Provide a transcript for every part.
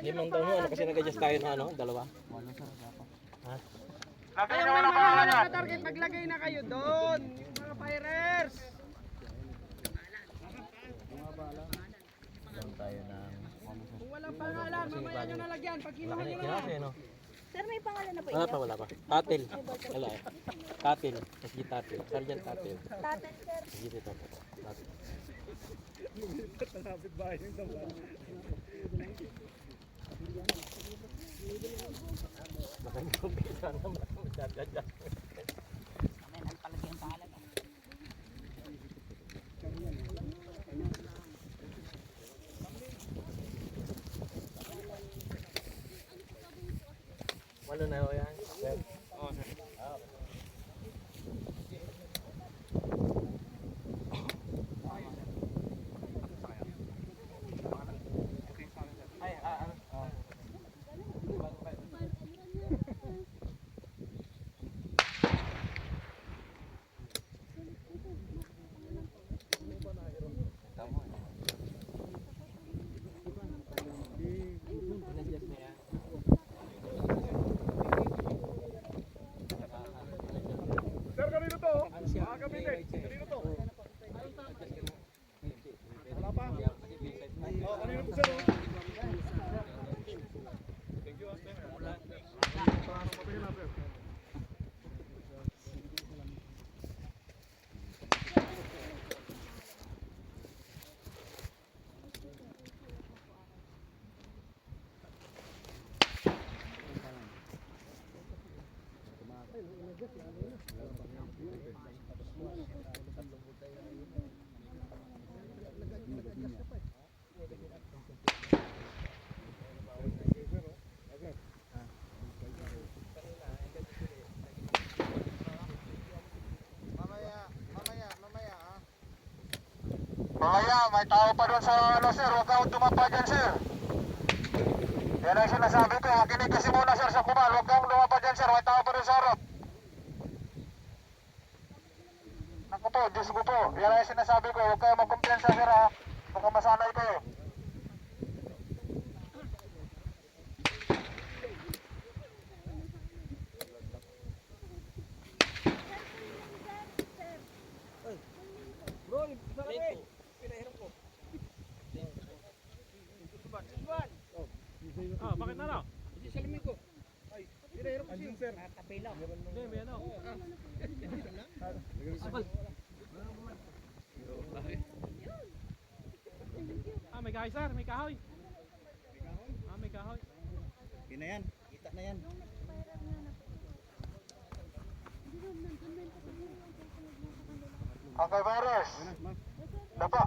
Limang daw mo, ano kasi nag-adjust tayo na ano, dalawa. Ha? Kaya may mga nakatarget, maglagay na kayo doon. Yung mga firers. Doon tayo ng... Kung walang pangalan, mamaya nyo nalagyan. Pag kinuha nyo na. Kinasi, no? Sir, may pangalan na po Wala inyo? pa, wala pa. Tatil. Wala eh. Tatil. SG Tatil. Sergeant Tatil. Tatel, sir. SG Tatil. Tatil. Baka hindi ko bisa naman. Masyadadyan. Walo na ho yan. Oo, sir. Sir, kanino to? Mga kabili. Kanino to? Wala pa? Oh, kanino to, sir? Thank you, sir. Paano matayin natin? Mamaya, may tao pa doon sa ano, sir. Huwag kang tumapa dyan, sir. Yan ang sinasabi ko. Makinig kasi muna, sir, sa kumal. Huwag kang tumapa dyan, sir. May tao pa doon sa harap. Naku po, Diyos ko po. Yan ang sinasabi ko. Huwag kayo magkumpiyansa, sir, ha. Baka masanay kayo. Bro, isa pinahirap ko. Suban. Ah, bakit na lang? Hindi sa lamig ko. Ay, pinahirap ko siya. Sir. Kapila. Hindi, may ano. Ah, may kahoy sir, may kahoy. Ah, may kahoy. Yun na yan, kita na yan. Okay, virus. Dapa.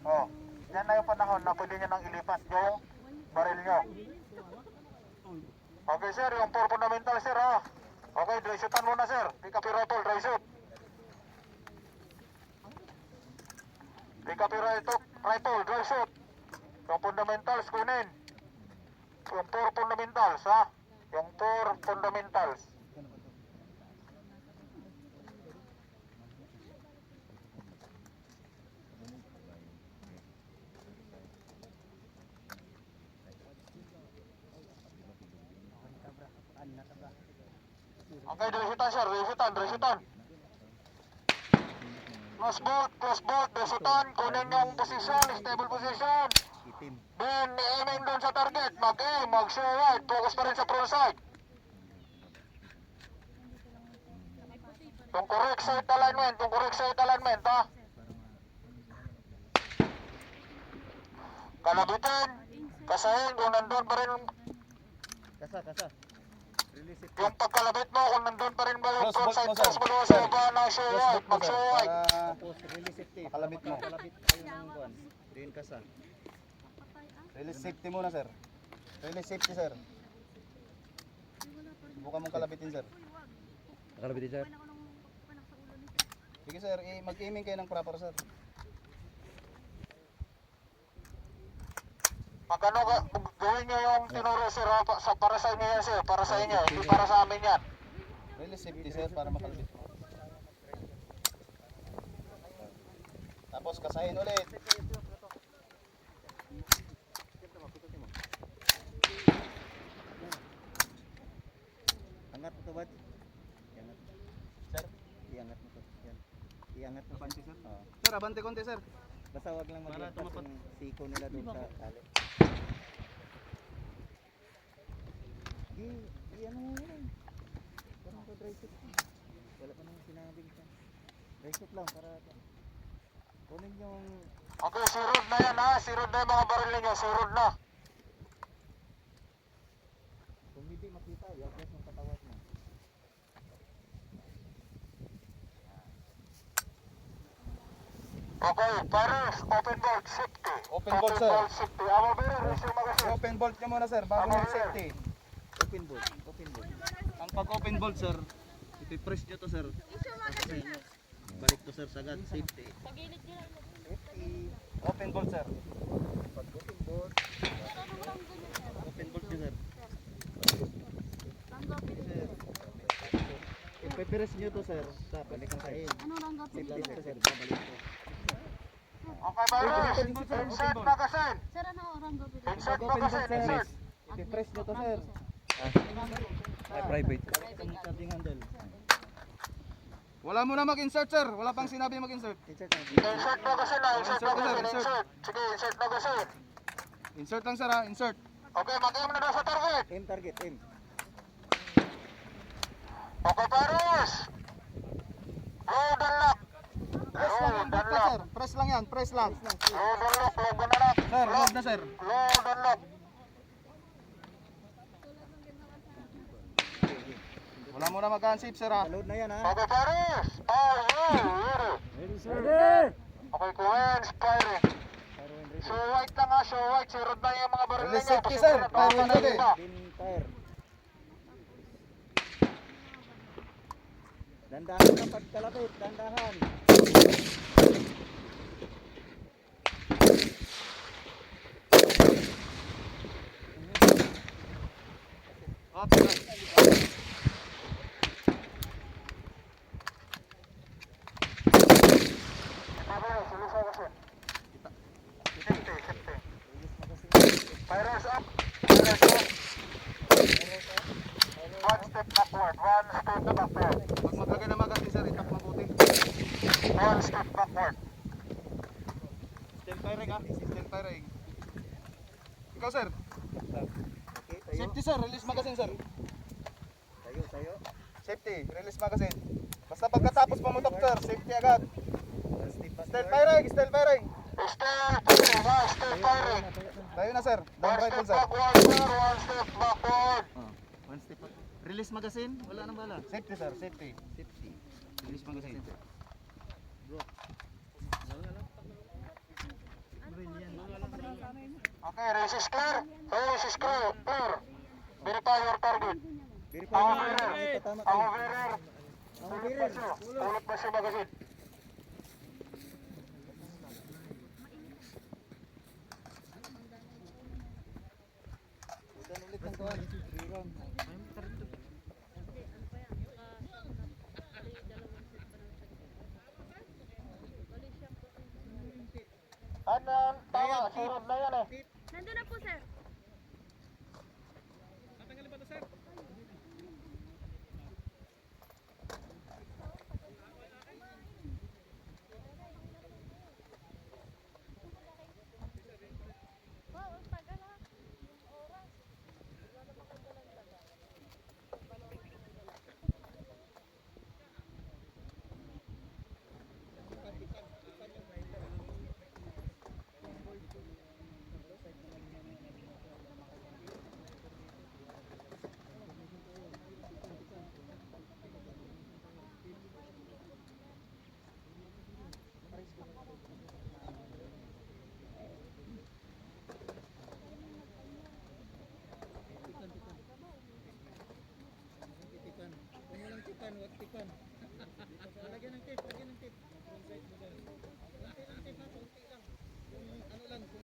Oh, yan na yung panahon na pwede nyo nang ilipat yung baril nyo. Okay, sir, yung 4 fundamental, sir, ha. Okay, dry shootan muna, sir. Pick up your rifle, dry shoot. Pick up your rifle, dry shoot. Yung fundamentals, kunin. Yung 4 fundamentals, ha. Yung 4 fundamentals. Okay, dry shootan. Close bolt, dry shootan. Kunin yung position, stable position. Itim. Then, aiming doon sa target. Mag-aim, mag-show right. Focus pa rin sa front side. Yung correct side alignment, ha. Kalabitin, kasahin kung nandun pa rin Kasa. Release it. yung pagkalabit mo, kung nandun pa rin ba yung Close front bolt side mo, sir. cross mo doon sa iba ng show Close right. bolt mo, Mag-show sir, right. para tapos release safety. Makalabit mo. Makalabit tayo ng kuwan. Diin kasa. Release safety muna, sir. Release safety, sir. Subukan mong kalabitin, sir. Nakalabitin, sir. Sige, sir. Mag-aiming kayo ng proper, sir. Magano gawin nyo yung tinuro, sir, ha? Para sa inyo yan, sir. Para sa inyo, hindi para sa amin yan. Release safety, sir, para makalabit mo. Tapos kasahin ulit. Iangat mo to, bad. Iangat. Sir? Iangat mo to. Yan. Iangat mo. Abante, sir? Oo. Sir, abante konti, sir. Basta wag lang Para maglagpas tumapat. yung siko nila doon sa tali. Ano mo yun? Parang ka dry shoot. Wala pa nang sinabing ka. Dry shoot lang para kunin yung Okay, sirod na yan ha. Sirod na yung mga baril ninyo. Sirod na. kung hindi makita, i-adjust yung katawan mo. Okay, Paris, open bolt, safety. Open bolt, sir. Safety. Amo beer, resume magazine. Open bolt nyo muna, sir, bago Tama, yung sir. safety. Open bolt, open bolt. Ang pag-open bolt, sir, ipipress nyo to, sir. Sa inyo. Balik to, sir, sagad. Safety. Safety. Open bolt, sir. Pag-open bolt. Open bolt nyo, sir. Sir. Ipipress nyo to, sir. Sa balikan sa'yo. Anong ranggap Safety, sir. Babalik to. Okay, Paris, insert magazine. Sir, ano ranggap ito? Insert Pag-open bolt, magazine, sir. insert. Ipipress nyo to, sir. Ay, private. Ang charging handle. Wala muna mag-insert, sir. Wala pang sinabi mag-insert. Insert na. Insert magazine na, insert Insert, magazine, insert. insert. Sige, insert magazine. Insert lang, sir, ha? Insert. Okay, mag-aim na daw sa target. Aim target, aim. Okay, Paris. Load and lock. Press lang yung button, sir. Press lang yan. Press lang. Load and lock, load and lock. Sir, load na, sir. Load and lock. Wala muna mag-unsave, sir, ha? Load na yan, ha? Okay, Paris. Are you ready? Ready, sir. Okay, Kuwens, firing. Fire when ready. Show white lang ha, show white. Sirod na yung mga baril Release ninyo. safety, sir. Fire when ready. Pin fire. Dandahan ka pagkalapit, dandahan. Fires up. Fires up. One step backward. One step backward. Pag maglagay na magazine, sir, itak mabuti. One step backward. Still firing, ha? Still firing. Ikaw, sir. Okay, tayo. Safety, sir. Release magazine, sir. Tayo, tayo. Safety. Release magazine. Basta pagkatapos pumutok, sir. Safety agad. One step Still backward. firing. Still firing. Still firing ha, still firing. Tayo na, sir. Down One rifle, step sir. backward, sir. One step backward. One step back. Release magazine, wala nang bala. Safety, sir. Safety. Safety. Release magazine. Okay, race is clear. Race is clear. Clear. Verify your target. Verify Ang mo. bearer. Hindi pa tama Ang tayo. bearer. Ang Tulot bearer. pa siya. Tulot pa siya magazine. Udan ulit ng kawan. 3 round. Ano? Tama. Sirod na yan eh. Nandun na po, sir.